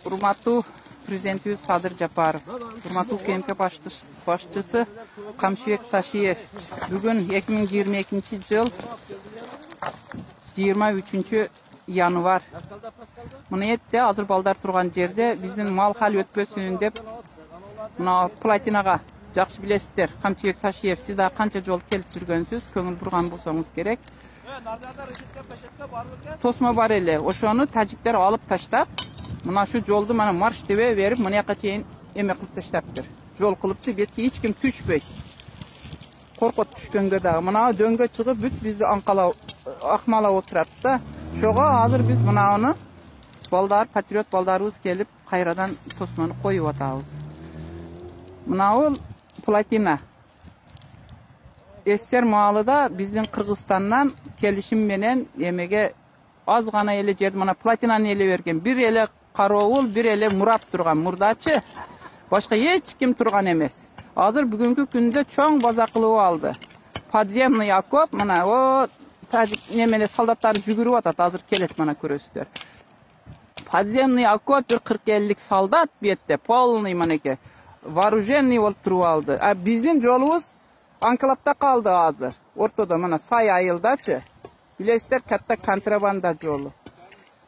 Urmatlı Prezidentimiz Sadır Japarov, urmatlı ülke başçısı Kamşibek Taşiyev. Bugün 2022 yıl 23 yanvar. Mına ette hazır balдар turgan jerde bizdin mal hal ötpösün dep mına platinaga жақсы bilesizler. Kamşibek Taşiyev, siz daha kança jol kelip жүрgөнсүz, көңүл бурган bolsoңуз керек. Tosma бар эле, ошону тажиктер алып таштап, мына şu жолду mana marş debe berip, mына жака чейин эме кылып таштаптыр. Жол кылыпчы, бетке эч ким түшпөйт. Коркот түшкөнгө дагы мына дөңгө чыгып бүт бизди акмалап отурат да. Ошого азыр биз мынаны балдар, патриот балдарыбыз келип, кайрадан тосманы коюп атабыз. Мынау Platina. Естер маалыда биздин Кыргызстандан келишим менен эмеге аз гана эле жерди мына Platinаны эле берген. Бир эле Кароол, бир эле Мурат турган. Мурдачы башка эч ким турган эмес. Азыр бүгүнкү күндө чоң база кылып алды. Подземный окоп, мына о тажик немене солдаттар жүгүрүп атат, азыр келет мына көрөсүздөр. Подземный окоп бир 40-50 солдат бетте, полный манеке. Вооруженный болуп туруп алды. А биздин жолубуз анклапта калды азыр. Ортодо мына сай айылдачы. Билесиздер, катта контрабанда жолу.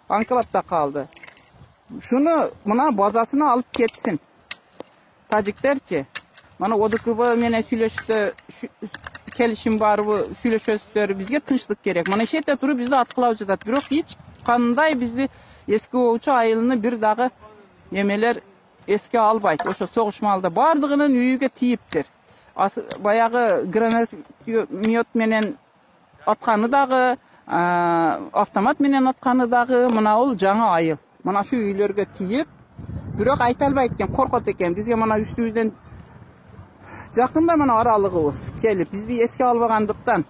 Анклапта калды. Шуну мына базасына алып кетсин. Тажиктерчи. Мына ОДКБ менен сүйлөштү, келишим барбы, сүйлөшөсүздөр, бизге тынчтык керек. Мына шетте туруп бизди аткылап жатат. Бирок эч кандай бизди эски оочу айылыны бир дагы эмелер эске албайт. Ошо согуш маалда бардыгынын үйүгө тийиптир. Баягы гранатомет менен атканы дагы, автомат менен атканы дагы мына ол жаңа айыл. Мына шу үйлөргө тийип, бирок айта албайт экен, коркот экен. Бизге мына үстүбүздөн жакында мына аралыгыбыз келип, бизди эске албагандыктан.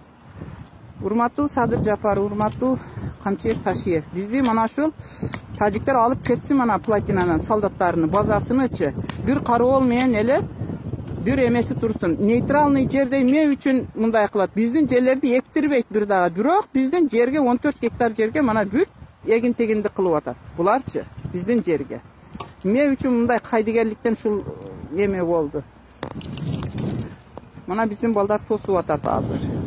Урматтуу Садыр Жапаров, урматтуу Камчибек Ташиев, бизди мына ушул тажиктер алып кетсин мына Платинанын солдаттарыны, базасынычы. Бир Кароол менен эле бир эмеси турсун. Нейтралный жерде эмне үчүн мындай кылат? Биздин жерлерди эктирбейт бир дагы. Бирок биздин жерге 14 гектар жерге мына бүт эгин-тегинди кылып атат. Буларчы биздин жерге. Эмне үчүн мындай кайдыгерликтен ушул эме болду? Мына биздин балдар тосуп атат азыр.